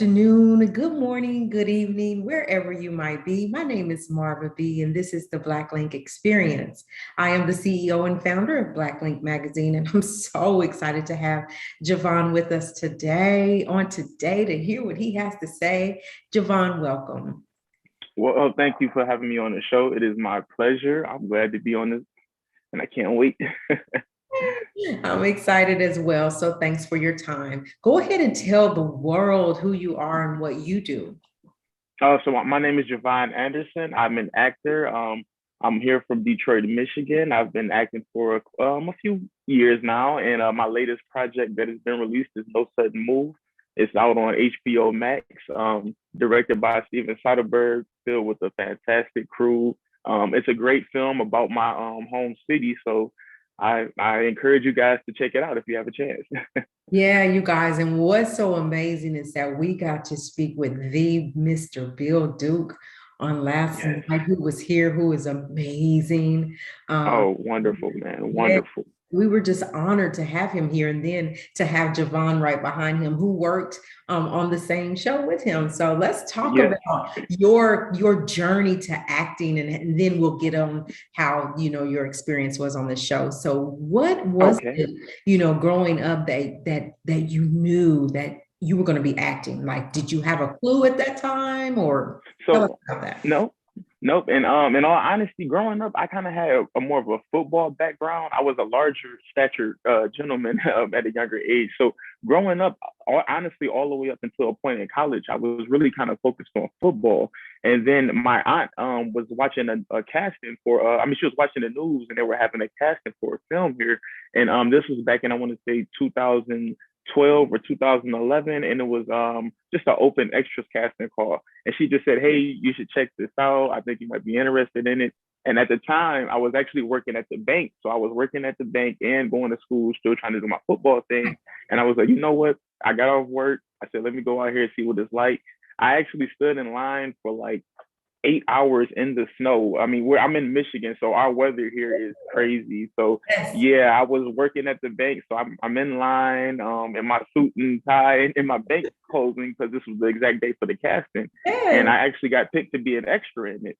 afternoon, good morning, good evening, wherever you might be. My name is Marva B, and this is the Black Link Experience. I am the CEO and founder of Black Link Magazine, and I'm so excited to have Javon with us today to hear what he has to say. Javon, welcome. Well, thank you for having me on the show. It is my pleasure. I'm glad to be on this, and I can't wait. I'm excited as well, so thanks for your time. Go ahead and tell the world who you are and what you do. So my name is Javon Anderson. I'm an actor. I'm here from Detroit, Michigan. I've been acting for a few years now, and my latest project that has been released is No Sudden Move. It's out on HBO Max, directed by Steven Soderbergh, filled with a fantastic crew. It's a great film about my home city, so I encourage you guys to check it out if you have a chance. Yeah, you guys, and what's so amazing is that we got to speak with the Mr. Bill Duke on last Yes. night, who was here, who is amazing. Um, Oh, wonderful, man. yeah, Wonderful. we were just honored to have him here, and then to have Javon right behind him, who worked on the same show with him. So let's talk Yeah. about your journey to acting, and then we'll get on how your experience was on the show. So what was Okay. it, growing up that you knew that you were going to be acting? Like, did you have a clue at that time, or tell us So about that? no, nope. And in all honesty, growing up, I kind of had a more of a football background. I was a larger stature gentleman at a younger age. So growing up, honestly, all the way up until a point in college, I was really kind of focused on football. And then my aunt was watching a casting for. She was watching the news, and they were having a casting for a film here. And this was back in, I want to say, 2012 or 2011, and it was just an open extras casting call. And she just said, "Hey, you should check this out. I think you might be interested in it." And at the time, I was actually working at the bank. So I was working at the bank and going to school, still trying to do my football thing. And I was like, you know what? I got off work. I said, let me go out here and see what it's like. I actually stood in line for like 8 hours in the snow. I'm in Michigan, so our weather here is crazy. So Yes. yeah, I was working at the bank, so I'm in line, in my suit and tie, and in my bank clothing because this was the exact day for the casting, and Yes. I actually got picked to be an extra in it.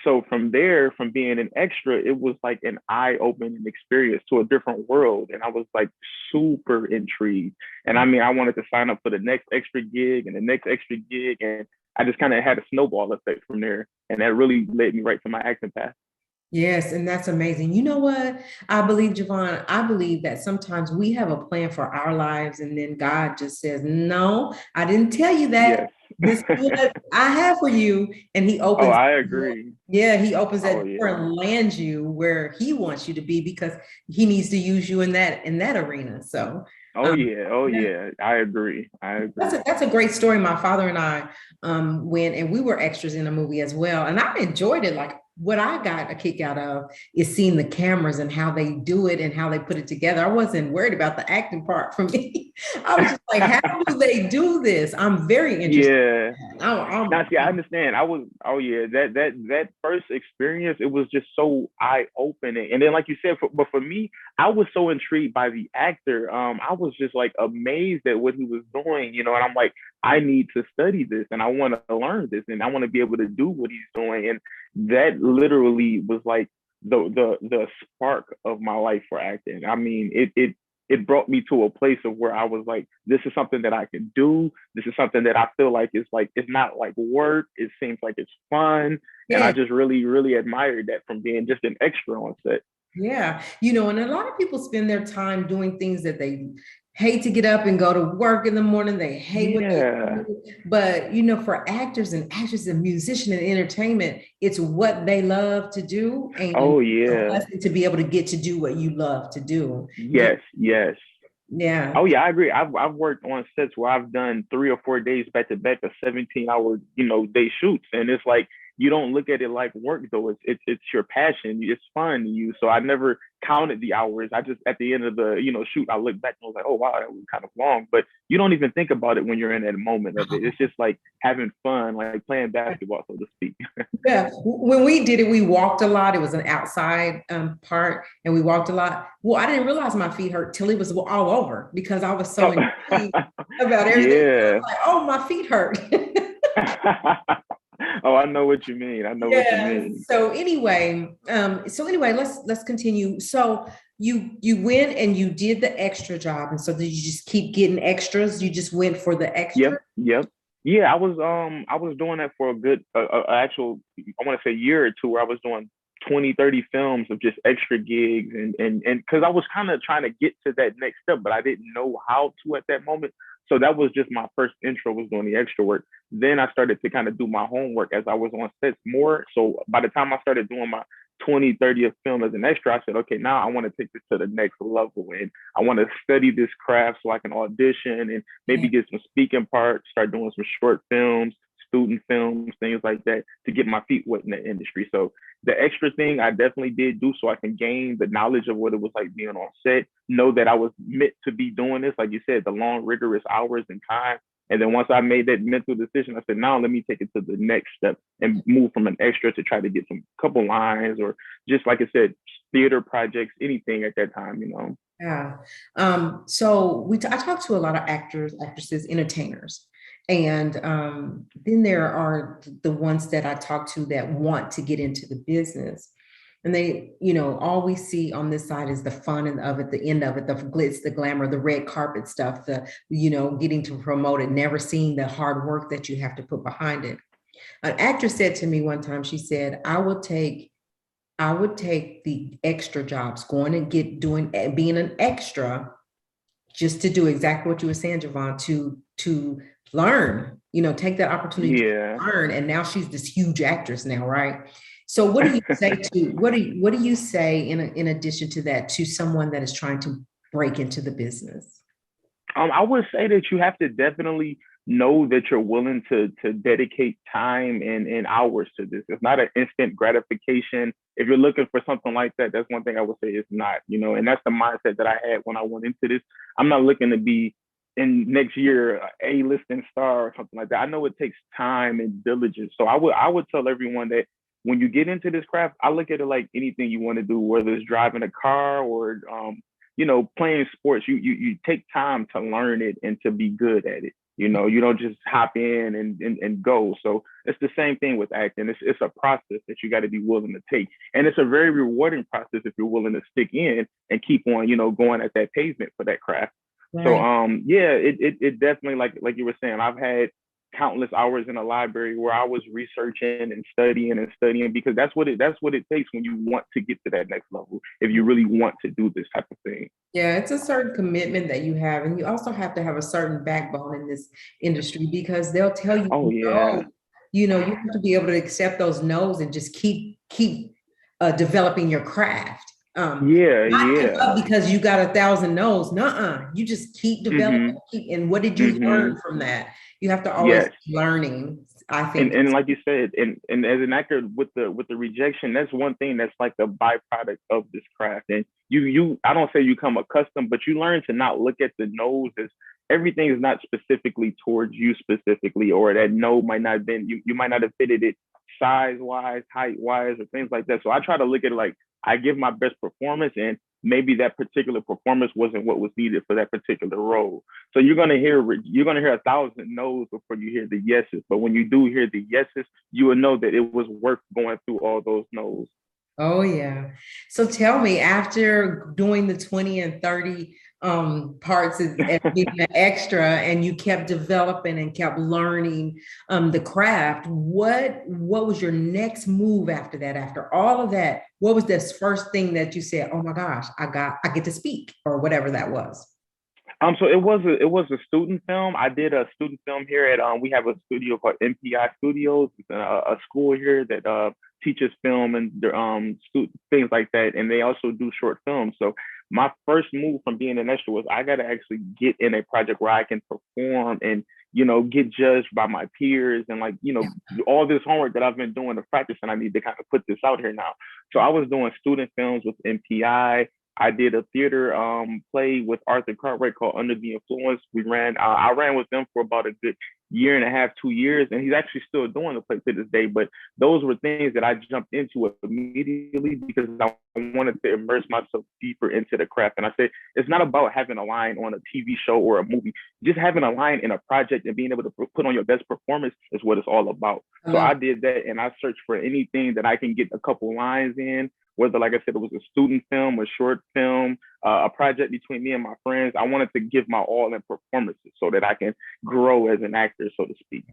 So from there, from being an extra, it was like an eye-opening experience to a different world, and I was like super intrigued. And I wanted to sign up for the next extra gig and the next extra gig, and I just kind of had a snowball effect from there, and that really led me right to my acting path. Yes, and that's amazing. You know what? I believe, Javon, I believe that sometimes we have a plan for our lives, and then God just says, "No, I didn't tell you that. Yes. This is what I have for you." And he Oh, opens, I agree. yeah, he opens Oh that door yeah. and lands you where he wants you to be because he needs to use you in that arena. So Oh um, yeah. Oh yeah, yeah. I agree. I that's agree. a great story. My father and I went, and we were extras in a movie as well. And I enjoyed it. Like, what I got a kick out of is seeing the cameras and how they do it and how they put it together. I wasn't worried about the acting part for me. I was just like, how do they do this? I'm very interested Yeah. in that. Now, see, I understand. Oh yeah, that first experience, it was just so eye opening. And then, like you said, but for me, I was so intrigued by the actor. I was just like amazed at what he was doing, and I'm like, I need to study this, and I want to learn this, and I want to be able to do what he's doing. And that literally was like the spark of my life for acting. It brought me to a place of where I was like, this is something that I can do. This is something that I feel like it's not like work. It seems like it's fun. And I Yeah. just really, really admired that from being just an extra on set. Yeah, and a lot of people spend their time doing things that they hate to get up and go to work in the morning. They hate what they Yeah. do. But, for actors and actresses and musicians and entertainment, it's what they love to do. And Oh it's a yeah. blessing to be able to get to do what you love to do. Yeah. Yes, yes. Yeah. Oh yeah, I agree. I've worked on sets where I've done 3 or 4 days back to back of 17-hour, day shoots. And it's like you don't look at it like work though. It's your passion. It's fun to you. So I never counted the hours. I just at the end of the shoot, I looked back and was like, oh wow, that was kind of long. But you don't even think about it when you're in that moment of it. It's just like having fun, like playing basketball, so to speak. Yeah, when we did it, we walked a lot. It was an outside part, and we walked a lot. Well, I didn't realize my feet hurt till it was all over because I was so Oh, intrigued about everything. I was yeah. like, oh, my feet hurt. Oh, I know what you mean. I know what you Yeah. mean. So anyway, let's continue. So you went and you did the extra job, and so did you just keep getting extras? You just went for the Yep, extra? yep. Yeah, I was doing that for a good actual, I want to say, year or two, where I was doing 20, 30 films of just extra gigs, and because I was kind of trying to get to that next step, but I didn't know how to at that moment. So that was just my first intro, was doing the extra work. Then I started to kind of do my homework as I was on sets more. So by the time I started doing my 20, 30th film as an extra, I said, okay, now I want to take this to the next level. And I want to study this craft so I can audition and maybe get some speaking parts, start doing some short films, student films, things like that, to get my feet wet in the industry. So the extra thing I definitely did do so I can gain the knowledge of what it was like being on set, know that I was meant to be doing this, like you said, the long, rigorous hours and time. And then once I made that mental decision, I said, now let me take it to the next step and move from an extra to try to get some couple lines, or just like I said, theater projects, anything at that time. Yeah. So I talk to a lot of actors, actresses, entertainers. And then there are the ones that I talk to that want to get into the business. And they, all we see on this side is the fun and of it, the end of it, the glitz, the glamour, the red carpet stuff, getting to promote it, never seeing the hard work that you have to put behind it. An actress said to me one time, she said, I would take the extra jobs, going and being an extra, just to do exactly what you were saying, Javon, to learn, take that opportunity to Yeah. learn. And now she's this huge actress now, right? So what do you say in addition to that to someone that is trying to break into the business? I would say that you have to definitely know that you're willing to dedicate time and hours to this. It's not an instant gratification. If you're looking for something like that, that's one thing I would say it's not, and that's the mindset that I had when I went into this. I'm not looking to be in next year A-listing star or something like that. I know it takes time and diligence. So I would tell everyone that when you get into this craft, I look at it like anything you want to do, whether it's driving a car or playing sports. You take time to learn it and to be good at it. You don't just hop in and go. So it's the same thing with acting. It's a process that you got to be willing to take. And it's a very rewarding process if you're willing to stick in and keep on, going at that pavement for that craft. So Right. yeah, it definitely, like you were saying, I've had countless hours in a library where I was researching and studying, because that's what it takes when you want to get to that next level, if you really want to do this type of thing. Yeah, it's a certain commitment that you have. And you also have to have a certain backbone in this industry because they'll tell you Oh no. yeah. You have to be able to accept those no's and just keep developing your craft. Yeah, Not give yeah. up because you got 1,000 no's. Nuh-uh. You just keep developing. Mhm. And what did you learn Mhm. from that? You have to always Yes. be learning, I and think. and like you said, and as an actor, with the rejection, that's one thing that's like the byproduct of this craft. And you I don't say you become accustomed, but you learn to not look at the no's as everything is not specifically towards you specifically, or that no might not have been, you might not have fitted it size wise, height wise, or things like that. So I try to look at it like I give my best performance, and maybe that particular performance wasn't what was needed for that particular role. So you're gonna hear 1,000 no's before you hear the yeses. But when you do hear the yeses, you will know that it was worth going through all those no's. Oh yeah. So tell me, after doing the 20 and 30 parts as being an extra, and you kept developing and kept learning the craft, what was your next move after that? After all of that, what was this first thing that you said, oh my gosh, I get to speak, or whatever that was? So it was a student film. I did a student film here at we have a studio called MPI Studios. It's a school here that teaches film and things like that, and they also do short films. So my first move from being an extra was I got to actually get in a project where I can perform and, get judged by my peers and like, all this homework that I've been doing to practice, and I need to kind of put this out here now. So I was doing student films with MPI. I did a theater play with Arthur Cartwright called Under the Influence. I ran with them for about a good year and a half, 2 years, and he's actually still doing the play to this day. But those were things that I jumped into immediately because I wanted to immerse myself deeper into the craft. And I said, it's not about having a line on a TV show or a movie. Just having a line in a project and being able to put on your best performance is what it's all about. So I did that, and I searched for anything that I can get a couple lines in, whether, like I said, it was a student film, a short film, a project between me and my friends. I wanted to give my all in performances so that I can grow as an actor, so to speak.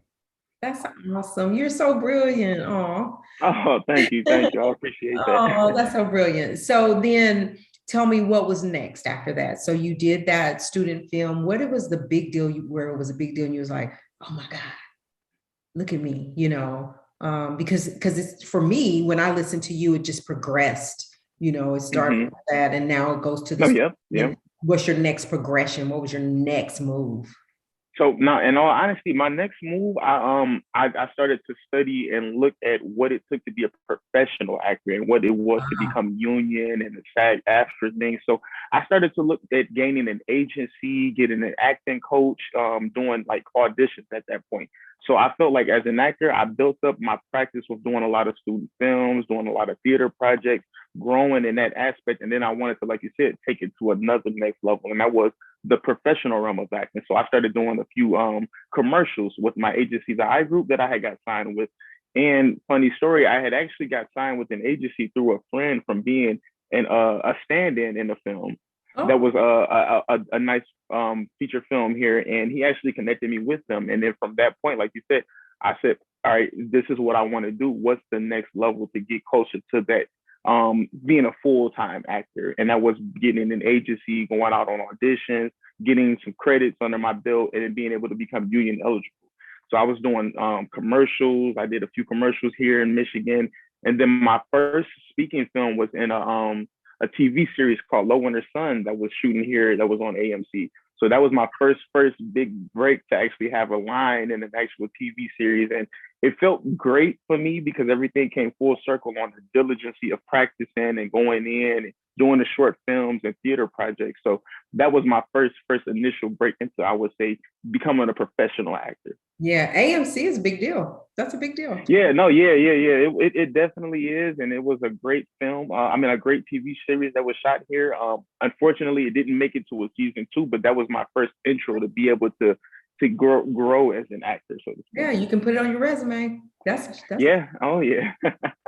That's awesome. You're so brilliant. Oh. Oh, thank you. Thank you. I appreciate that. Oh, that's so brilliant. So then tell me what was next after that. So you did that student film. What it was the big deal where it was a big deal and you was like, oh my God, look at me, because it's for me, when I listen to you, it just progressed. It started with that and now it goes to the yeah. What's your next progression? What was your next move? So now, in all honesty, my next move, I started to study and look at what it took to be a professional actor and what it was to become union and the SAG-AFTRA thing. So I started to look at gaining an agency, getting an acting coach, doing like auditions at that point. So I felt like as an actor, I built up my practice with doing a lot of student films, doing a lot of theater projects, growing in that aspect. And then I wanted to, like you said, take it to another next level. And that was the professional realm of acting. So I started doing a few commercials with my agency, the I Group that I had got signed with. And funny story, I had actually got signed with an agency through a friend from being a stand-in in the film. That was a nice feature film here, and he actually connected me with them. And then from that point, like you said, I said, all right, this is what I want to do. What's the next level to get closer to that being a full-time actor? And that was getting an agency, going out on auditions, getting some credits under my belt, and then being able to become union eligible. So I was doing commercials. I did a few commercials here in Michigan. And then my first speaking film was in a TV series called Low Winter Sun that was shooting here, that was on AMC. So that was my first big break to actually have a line in an actual TV series. And it felt great for me because everything came full circle on the diligence of practicing and going in and doing the short films and theater projects. So that was my first initial break into, I would say, becoming a professional actor. Yeah, AMC is a big deal. That's a big deal. Yeah, no, yeah. It definitely is, and it was a great film. A great TV series that was shot here. Unfortunately, it didn't make it to a season 2, but that was my first intro to be able to grow as an actor. So to speak. Yeah, you can put it on your resume. That's yeah. Oh yeah.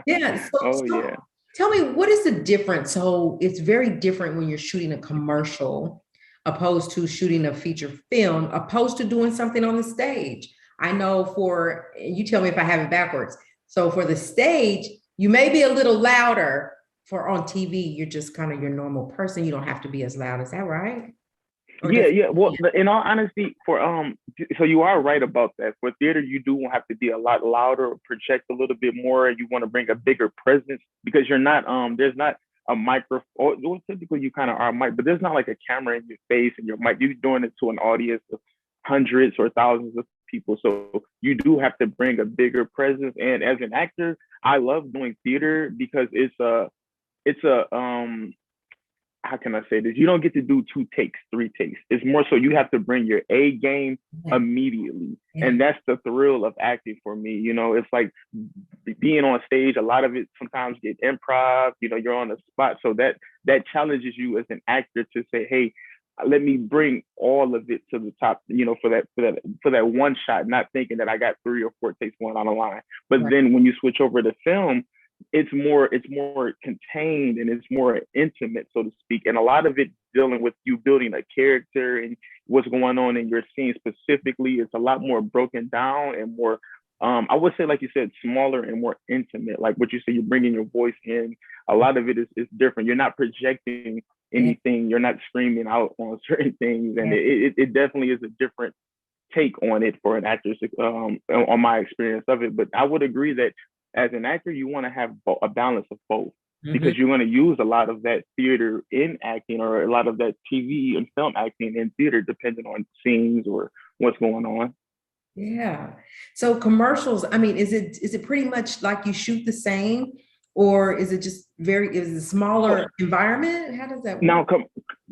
Yeah. Yeah. Tell me, what is the difference? So it's very different when you're shooting a commercial opposed to shooting a feature film, opposed to doing something on the stage. I know you tell me if I have it backwards. So for the stage, you may be a little louder. For on TV, you're just kind of your normal person. You don't have to be as loud. Is that right? Yeah. Well, in all honesty, so you are right about that. For theater, you do have to be a lot louder, project a little bit more. You want to bring a bigger presence because you're not there's not a microphone. Well, typically you kind of are a mic, but there's not like a camera in your face and your mic. You're doing it to an audience of hundreds or thousands of people. So you do have to bring a bigger presence. And as an actor, I love doing theater because it's a how can I say this? You don't get to do 2 takes, 3 takes. It's more so you have to bring your A game immediately. Yeah. And that's the thrill of acting for me. It's like being on stage, a lot of it sometimes get improv, you're on the spot. So that challenges you as an actor to say, hey, let me bring all of it to the top, for that one shot, not thinking that I got 3 or 4 takes going on the line. But then when you switch over to film, it's more contained and it's more intimate, so to speak. And a lot of it dealing with you building a character and what's going on in your scene specifically. It's a lot more broken down and more, I would say, like you said, smaller and more intimate. Like what you say, you're bringing your voice in. A lot of it is different. You're not projecting anything. You're not screaming out on certain things. And it definitely is a different take on it for an actor, on my experience of it. But I would agree that as an actor, you want to have a balance of both. because you're going to use a lot of that theater in acting, or a lot of that TV and film acting in theater, depending on scenes or what's going on. Yeah. So commercials, I mean, is it pretty much like you shoot the same, or is it just is it a smaller environment? How does that Now, work?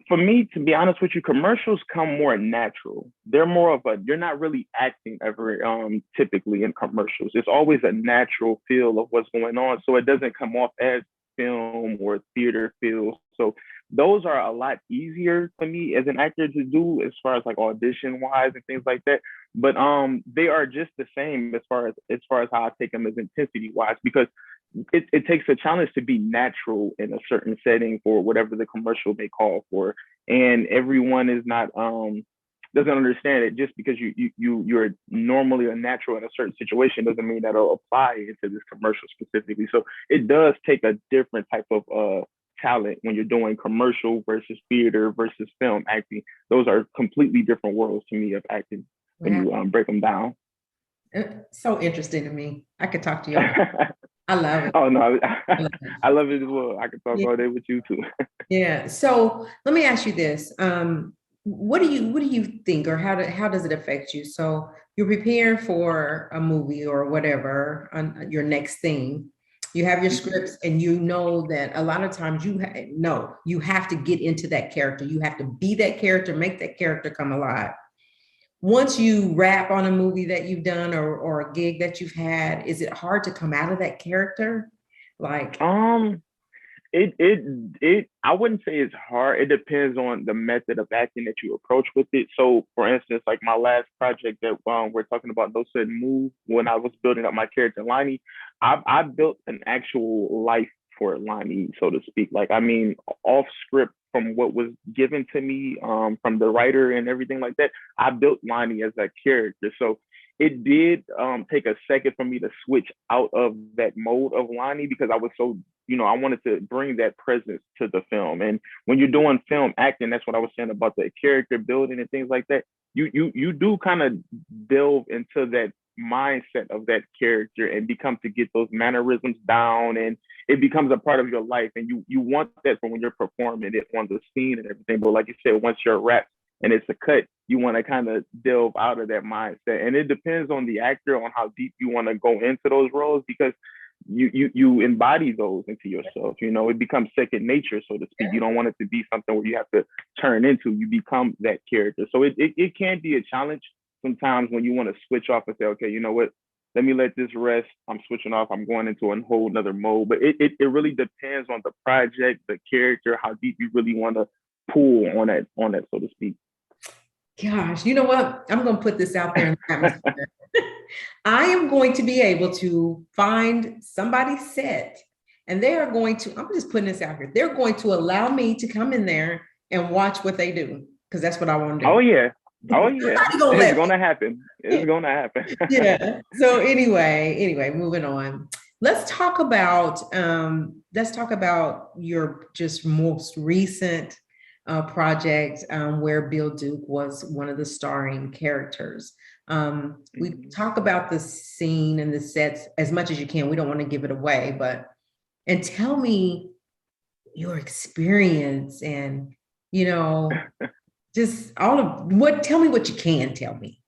for me, to be honest with you, commercials come more natural. They're more of a, you're not really acting ever, typically in commercials. It's always a natural feel of what's going on. So it doesn't come off as film or theater feel. So those are a lot easier for me as an actor to do, as far as like audition wise and things like that. But they are just the same as far as how I take them as intensity wise, because it takes a challenge to be natural in a certain setting for whatever the commercial may call for. And everyone is not doesn't understand it. Just because you're normally a natural in a certain situation doesn't mean that'll apply into this commercial specifically. So it does take a different type of talent when you're doing commercial versus theater versus film acting. Those are completely different worlds to me of acting when Wow. you break them down. So interesting to me. I could talk to you. I love it. Oh no, I love it. I love it as well. I can talk Yeah. all day with you too. Yeah. So let me ask you this. What do you think, or how does it affect you? So you're preparing for a movie or whatever on your next thing. You have your Mhm. scripts, and you know that a lot of times you have to get into that character. You have to be that character, make that character come alive. Once you wrap on a movie that you've done, or a gig that you've had, is it hard to come out of that character? Like, Um, it I wouldn't say it's hard. It depends on the method of acting that you approach with it. So for instance, like my last project that we're talking about, No Sudden Move, when I was building up my character Lonnie, I built an actual life for Lonnie, so to speak. Like, I mean, off script from what was given to me from the writer and everything like that, I built Lonnie as that character. So it did take a second for me to switch out of that mode of Lonnie, because I was so, I wanted to bring that presence to the film. And when you're doing film acting, that's what I was saying about the character building and things like that. You do kind of delve into that mindset of that character and become to get those mannerisms down, and it becomes a part of your life. And you want that from when you're performing it on the scene and everything. But like you said, once you're wrapped and it's a cut, you want to kind of delve out of that mindset. And it depends on the actor on how deep you want to go into those roles, because you embody those into yourself. It becomes second nature, so to speak. You don't want it to be something where you have to turn into. You become that character. So it can be a challenge sometimes when you want to switch off and say, okay, you know what? Let me let this rest. I'm switching off. I'm going into a whole nother mode. But it really depends on the project, the character, how deep you really want to pull on that, so to speak. gosh, you know what? I'm going to put this out there in the atmosphere. I am going to be able to find somebody's set, and they are going to, I'm just putting this out here. They're going to allow me to come in there and watch what they do, because that's what I want to Oh do. yeah. Oh yeah. How you gonna It's let gonna happen. me? It's gonna happen. Yeah. So anyway, moving on. Let's talk about your just most recent project, where Bill Duke was one of the starring characters. We Mhm. talk about the scene and the sets as much as you can. We don't want to give it away, and tell me your experience, and you know just tell me what you can tell me.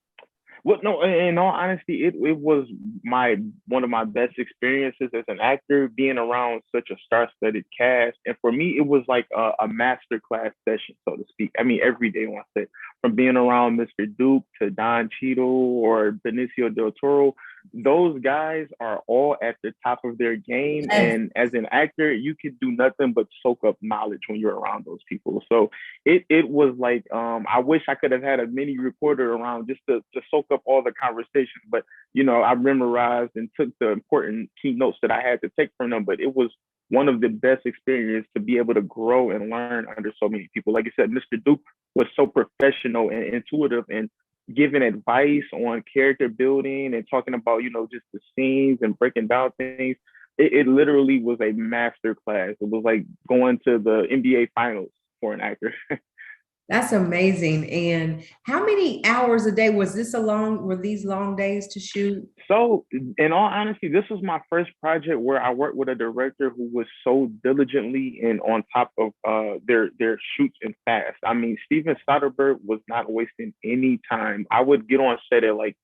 Well, no, in all honesty, it was my one of my best experiences as an actor, being around such a star-studded cast. And for me, it was like a master class session, so to speak. I mean, every day on set, from being around Mr. Duke to Don Cheadle or Benicio del Toro, those guys are all at the top of their game. Yes. And as an actor, you can do nothing but soak up knowledge when you're around those people. So it was like, I wish I could have had a mini recorder around just to soak up all the conversations. But I memorized and took the important keynotes that I had to take from them. But it was one of the best experiences to be able to grow and learn under so many people. Like I said, Mr. Duke was so professional and intuitive, and giving advice on character building and talking about, just the scenes and breaking down things. It literally was a master class. It was like going to the NBA finals for an actor. That's amazing. And how many hours a day was this a long, were these long days to shoot? So, in all honesty, this was my first project where I worked with a director who was so diligently and on top of their shoots and fast. I mean, Steven Soderbergh was not wasting any time. I would get on set at like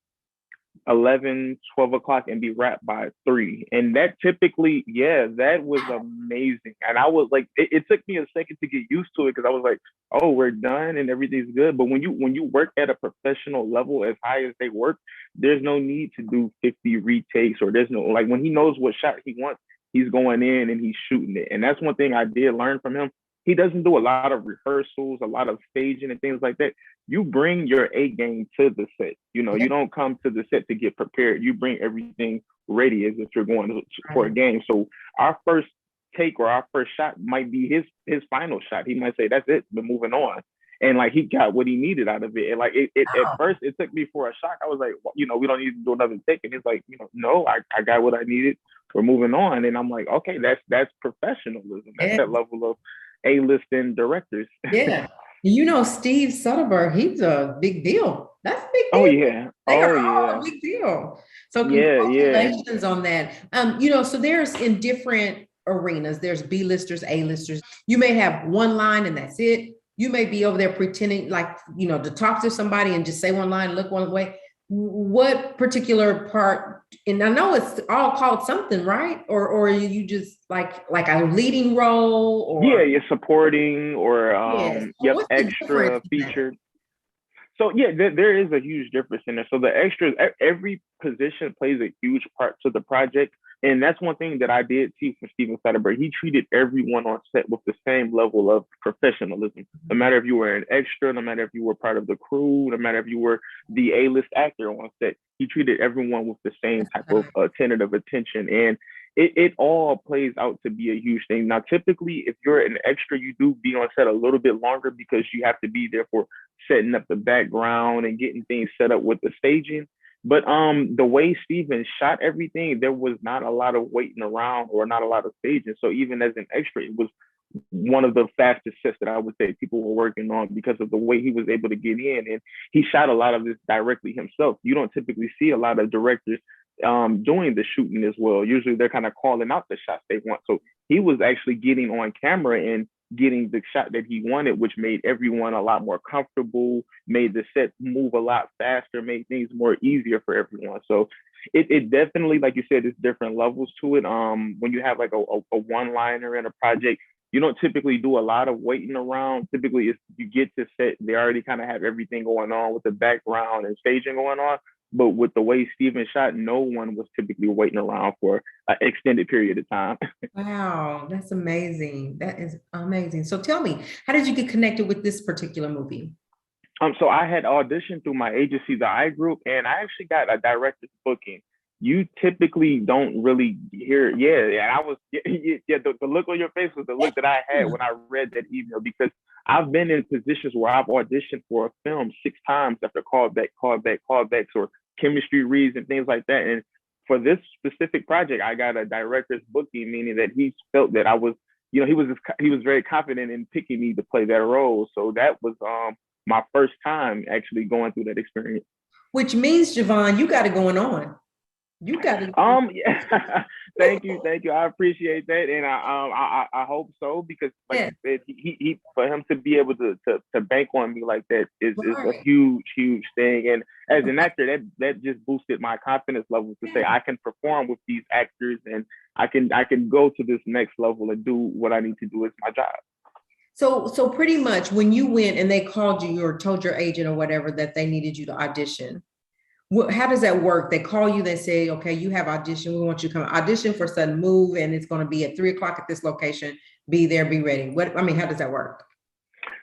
11, 12 o'clock and be wrapped by 3. And that typically, yeah, that was amazing. And I was like, it took me a second to get used to it because I was like, oh, we're done and everything's good. But when you work at a professional level as high as they work, there's no need to do 50 retakes, or there's no, like, when he knows what shot he wants, he's going in and he's shooting it. And that's one thing I did learn from him. He doesn't do a lot of rehearsals, a lot of staging and things like that. You bring your A game to the set. You know, Yeah, you don't come to the set to get prepared. You bring everything ready as if you're going for a right. game. So our first take or our first shot might be his final shot. He might say, "That's it, we're moving on." And like he got what he needed out of it. And like it at Wow. first it took me for a shock. I was like, well, we don't need to do another take. And he's like, no, I got what I needed. We're moving on. And I'm like, okay, that's professionalism. That's Yeah. that level of A-listing directors. Yeah. You know, Steve Soderbergh, he's a big deal. That's a big Oh deal. yeah. They Oh are all a yeah. big deal. So Yeah, yeah. congratulations on that. So there's in different arenas, there's B-listers, A-listers. You may have one line and that's it. You may be over there pretending like, to talk to somebody and just say one line, look one way. What particular part, and I know it's all called something, right? Or are you just like a leading role Yeah, or you're supporting or yes. yep, What's the difference extra in that? featured. So yeah, there is a huge difference in there. So the extras, every position plays a huge part to the project, and that's one thing that I did see from Steven Soderbergh. He treated everyone on set with the same level of professionalism. No matter if you were an extra, no matter if you were part of the crew, no matter if you were the A-list actor on set, he treated everyone with the same type of tentative attention. And it all plays out to be a huge thing. Now, typically, if you're an extra, you do be on set a little bit longer because you have to be there for setting up the background and getting things set up with the staging. But the way Steven shot everything, there was not a lot of waiting around or not a lot of staging. So even as an extra, it was one of the fastest sets that I would say people were working on because of the way he was able to get in. And he shot a lot of this directly himself. You don't typically see a lot of directors doing the shooting as well. Usually they're kind of calling out the shots they want. So he was actually getting on camera and getting the shot that he wanted, which made everyone a lot more comfortable, made the set move a lot faster, made things more easier for everyone. So it definitely, like you said, there's different levels to it. When you have like a one liner in a project, you don't typically do a lot of waiting around. Typically, it's, you get to set, they already kind of have everything going on with the background and staging going on. But with the way Steven shot, no one was typically waiting around for an extended period of time. Wow, that's amazing. That is amazing. So tell me, how did you get connected with this particular movie? So I had auditioned through my agency, the I Group, and I actually got a director's booking. You typically don't really hear, yeah, yeah. I was, yeah, the look on your face was the look that I had when I read that email because I've been in positions where I've auditioned for a film 6 times after callbacks, or chemistry reads and things like that. And for this specific project, I got a director's booking, meaning that he felt that I was, he was very confident in picking me to play that role. So that was my first time actually going through that experience. Which means, Javon, you got it going on. You got it. Yeah. Thank you. I appreciate that, and I hope so because, like Yeah, you said, he for him to be able to bank on me like that is a right. huge thing. And as an actor, that just boosted my confidence level to say Yeah. I can perform with these actors, and I can go to this next level and do what I need to do as my job. So pretty much when you went and they called you or told your agent or whatever that they needed you to audition, how does that work? They call you, they say, okay, you have audition. We want you to come audition for Sudden Move, and it's going to be at 3 o'clock at this location. Be there, be ready. How does that work?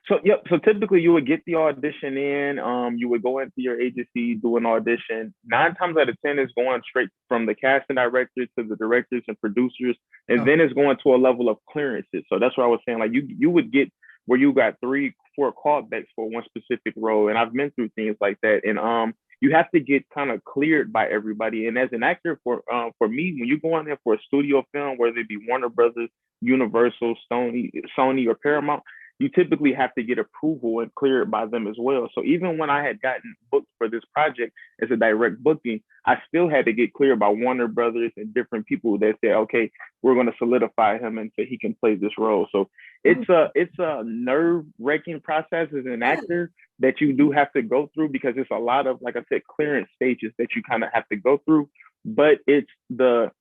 So yep. So typically you would get the audition in. You would go into your agency, do an audition. 9 times out of ten is going straight from the casting director to the directors and producers, and Oh, then it's going to a level of clearances. So that's what I was saying. Like you would get where you got 3, 4 callbacks for one specific role, and I've been through things like that. And you have to get kind of cleared by everybody. And as an actor, for me, when you go in there for a studio film, whether it be Warner Brothers, Universal, Sony or Paramount, you typically have to get approval and cleared by them as well. So even when I had gotten booked for this project as a direct booking, I still had to get cleared by Warner Brothers and different people that said, okay, we're going to solidify him and so he can play this role. So it's a nerve wracking process as an actor that you do have to go through, because it's a lot of, like I said, clearance stages that you kind of have to go through. But it's the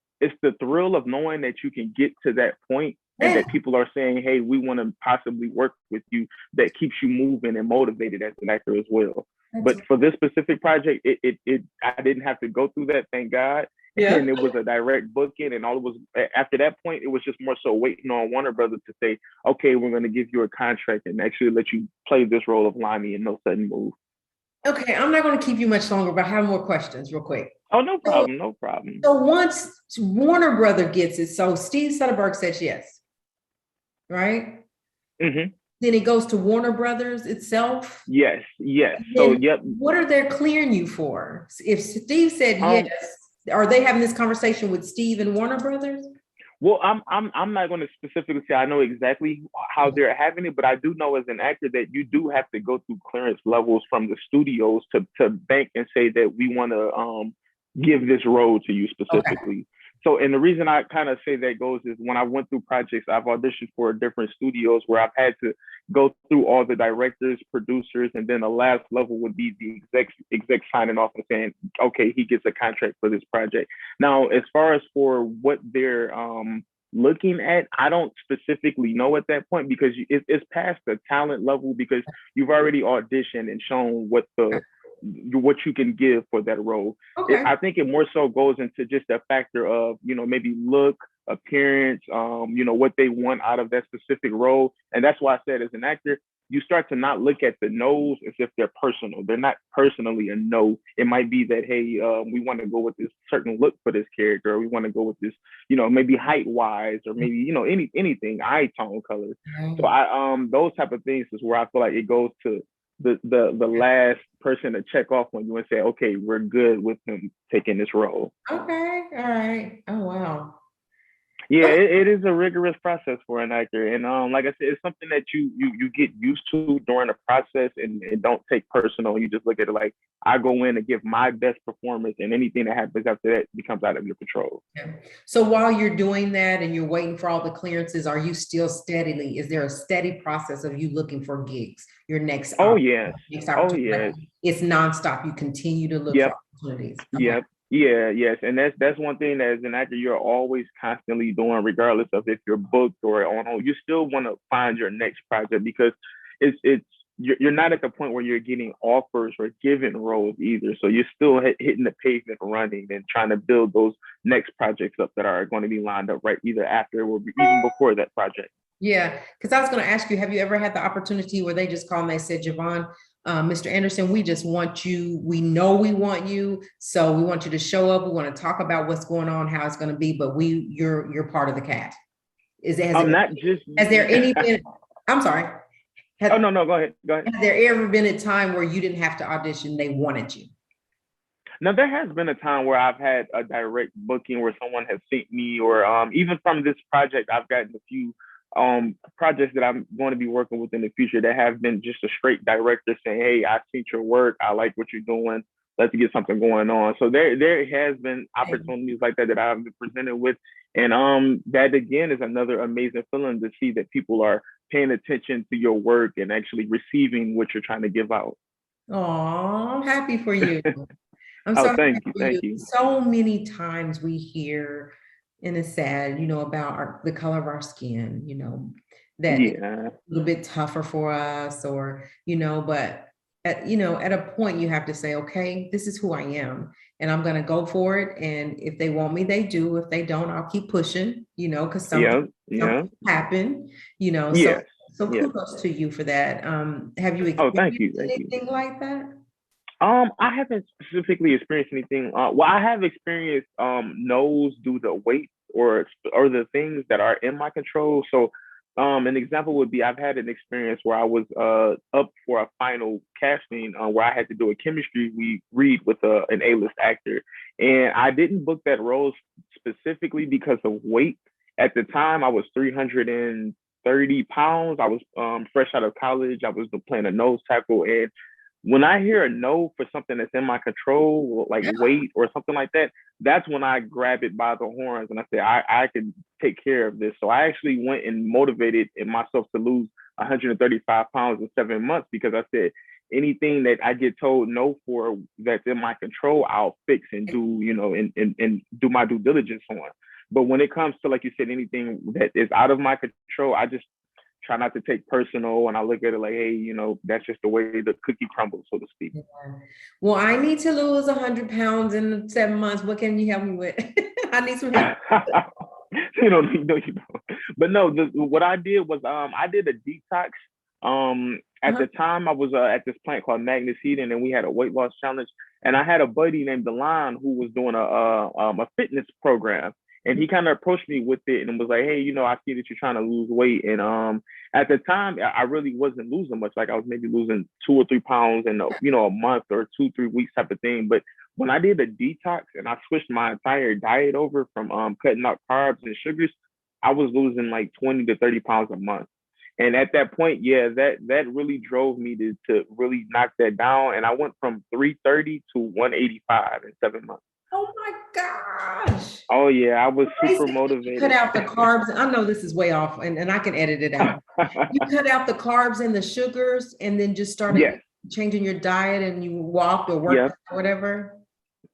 thrill of knowing that you can get to that point and that people are saying, hey, we want to possibly work with you, that keeps you moving and motivated as an actor as well. But for this specific project, I didn't have to go through that, thank God. Yeah. And it was a direct booking, and all it was after that point, it was just more so waiting on Warner Brothers to say, okay, we're going to give you a contract and actually let you play this role of Limey in No Sudden Move. Okay, I'm not going to keep you much longer, but I have more questions real quick. Oh, no problem, no problem. So once Warner Brother gets it, so Steve Soderbergh says yes, right? Mm-hmm. Then it goes to Warner Brothers itself. Yes. So, yep. What are they clearing you for? If Steve said yes, are they having this conversation with Steve and Warner Brothers? Well, I'm not going to specifically say I know exactly how they're having it, but I do know as an actor that you do have to go through clearance levels from the studios to bank and say that we want to give this role to you specifically. Okay. So, and the reason I kind of say that goes is when I went through projects, I've auditioned for different studios where I've had to go through all the directors, producers, and then the last level would be the exec signing off and saying, okay, he gets a contract for this project. Now, as far as for what they're looking at, I don't specifically know at that point, because it's past the talent level, because you've already auditioned and shown what you can give for that role. Okay. I think it more so goes into just a factor of, maybe look, appearance, what they want out of that specific role. And that's why I said, as an actor, you start to not look at the no's as if they're personal. They're not personally a no. It might be that, hey, we want to go with this certain look for this character, or we want to go with this, maybe height wise, or maybe, anything, eye tone, colors. So those type of things is where I feel like it goes to the last person to check off on you and say, okay, we're good with him taking this role. Okay. All right. Oh, wow. Yeah, it is a rigorous process for an actor. And like I said, it's something that you get used to during the process, and don't take personal. You just look at it like, I go in and give my best performance, and anything that happens after that becomes out of your control. Yeah. So while you're doing that and you're waiting for all the clearances, are you still is there a steady process of you looking for gigs? Your next yes. Next opportunity. Oh, yes. It's nonstop. You continue to look for opportunities. Okay. Yep. Yeah, yes. And that's one thing that as an actor, you're always constantly doing, regardless of if you're booked or on hold. You still want to find your next project, because you're not at the point where you're getting offers or given roles either. So you're still hitting the pavement running and trying to build those next projects up that are going to be lined up right either after or even before that project. Yeah, because I was going to ask you, have you ever had the opportunity where they just called and they said, Javon, Mr. Anderson, we just want you. We know we want you. So we want you to show up. We want to talk about what's going on, how it's going to be, but you're part of the cast. Has there any been, I'm sorry. No, go ahead. Has there ever been a time where you didn't have to audition, they wanted you? Now, there has been a time where I've had a direct booking where someone has seen me, or even from this project, I've gotten a few projects that I'm going to be working with in the future that have been just a straight director saying, hey, I've seen your work, I like what you're doing, let's get something going on. So there has been opportunities like that I've been presented with, and that again is another amazing feeling to see that people are paying attention to your work and actually receiving what you're trying to give out. Oh, I'm happy for you. I'm so thank you. So many times we hear, and it's sad, about the color of our skin, that it's a little bit tougher for us, or, but at a point you have to say, okay, this is who I am, and I'm going to go for it. And if they want me, they do. If they don't, I'll keep pushing, because something happen, So kudos to you for that. Have you experienced anything like that? I haven't specifically experienced anything. Well, I have experienced no's due to weight or the things that are in my control. So an example would be, I've had an experience where I was up for a final casting where I had to do a chemistry read with an A-list actor. And I didn't book that role specifically because of weight. At the time, I was 330 30 pounds. I was fresh out of college. I was playing a nose tackle. And when I hear a no for something that's in my control, like weight or something like that, that's when I grab it by the horns and I say, I can take care of this. So I actually went and motivated myself to lose 135 pounds in 7 months because I said, anything that I get told no for that's in my control, I'll fix and do, and do my due diligence on. But when it comes to, like you said, anything that is out of my control, I just try not to take personal, and I look at it like, hey, that's just the way the cookie crumbles, so to speak. Yeah. Well, I need to lose 100 pounds in 7 months. What can you help me with? I need some help. you don't. But no, what I did was I did a detox. At the time I was at this plant called Magnus Heating, and we had a weight loss challenge. And I had a buddy named Delon who was doing a fitness program. And he kind of approached me with it and was like, hey, I see that you're trying to lose weight. And at the time, I really wasn't losing much. Like I was maybe losing 2 or 3 pounds in a month or 2-3 weeks type of thing. But when I did a detox and I switched my entire diet over from cutting out carbs and sugars, I was losing like 20 to 30 pounds a month. And at that point, yeah, that really drove me to really knock that down. And I went from 330 to 185 in 7 months. Oh my gosh. Oh yeah, I was super motivated. Cut out the carbs. I know this is way off and I can edit it out. You cut out the carbs and the sugars and then just started changing your diet and you walked or worked or whatever.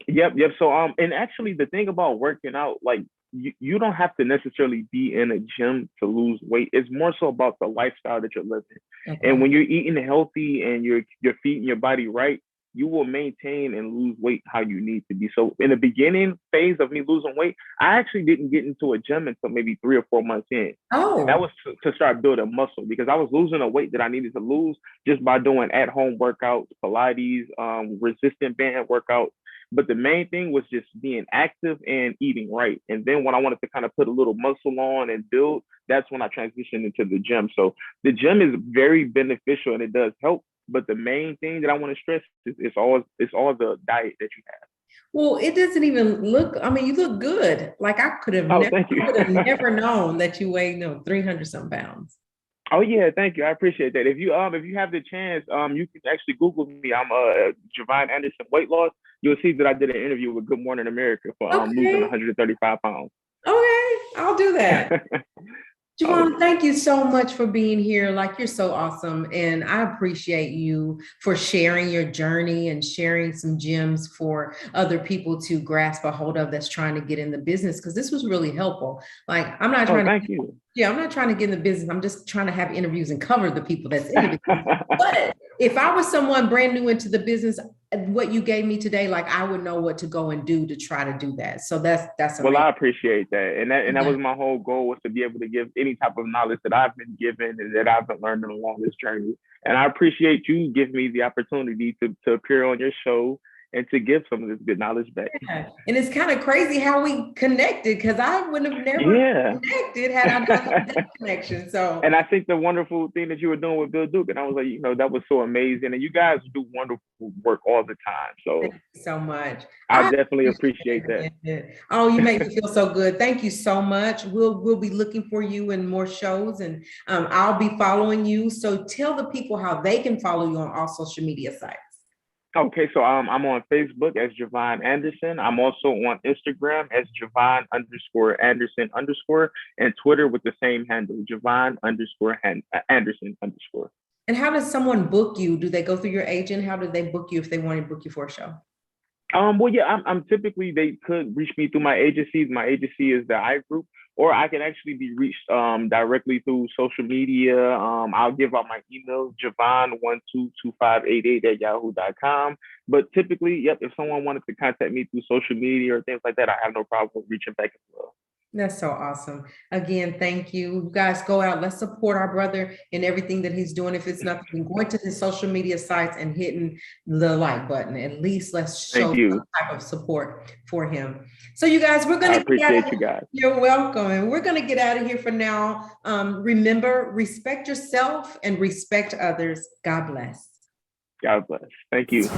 Yep. So and actually the thing about working out, like you don't have to necessarily be in a gym to lose weight. It's more so about the lifestyle that you're living. Okay. And when you're eating healthy and you're feeding your body right, you will maintain and lose weight how you need to be. So in the beginning phase of me losing weight, I actually didn't get into a gym until maybe 3 or 4 months in. Oh. And that was to start building muscle because I was losing the weight that I needed to lose just by doing at-home workouts, Pilates, resistant band workouts. But the main thing was just being active and eating right. And then when I wanted to kind of put a little muscle on and build, that's when I transitioned into the gym. So the gym is very beneficial and it does help. But the main thing that I want to stress is it's all the diet that you have. Well, it doesn't even look, I mean, you look good. Like I could have never known that you weigh 300 some pounds. Oh yeah, thank you. I appreciate that. If you have the chance, you can actually Google me. I'm Javon Anderson weight loss. You'll see that I did an interview with Good Morning America for losing 135 pounds. Okay, I'll do that. Javon, thank you so much for being here. Like, you're so awesome. And I appreciate you for sharing your journey and sharing some gems for other people to grasp a hold of that's trying to get in the business. Because this was really helpful. Like, I'm not trying thank you. Yeah, I'm not trying to get in the business. I'm just trying to have interviews and cover the people that's in the business. But if I was someone brand new into the business, what you gave me today, like I would know what to go and do to try to do that. So that's amazing. Well, I appreciate that. And that was my whole goal, was to be able to give any type of knowledge that I've been given and that I've been learning along this journey. And I appreciate you giving me the opportunity to appear on your show and to give some of this good knowledge back. Yeah. And it's kind of crazy how we connected, because I would have never connected had I not that connection. So, and I think the wonderful thing that you were doing with Bill Duke, and I was like, that was so amazing. And you guys do wonderful work all the time. So thank you so much. I definitely appreciate that. Oh, you make me feel so good. Thank you so much. We'll be looking for you in more shows, and I'll be following you. So tell the people how they can follow you on all social media sites. Okay, so I'm on Facebook as Javon Anderson. I'm also on Instagram as Javon_Anderson_, and Twitter with the same handle, Javon_Anderson_. And how does someone book you? Do they go through your agent? How do they book you if they want to book you for a show? Well, yeah, I'm typically, they could reach me through my agency. My agency is the I Group, or I can actually be reached directly through social media. I'll give out my email, javon122588@yahoo.com. But typically, if someone wanted to contact me through social media or things like that, I have no problem reaching back as well. That's so awesome. Again, thank you. You guys go out. Let's support our brother in everything that he's doing. If it's nothing, going to his social media sites and hitting the like button. At least let's show some type of support for him. So you guys, we're going to appreciate you guys. You're welcome. And we're going to get out of here for now. Remember, respect yourself and respect others. God bless. God bless. Thank you.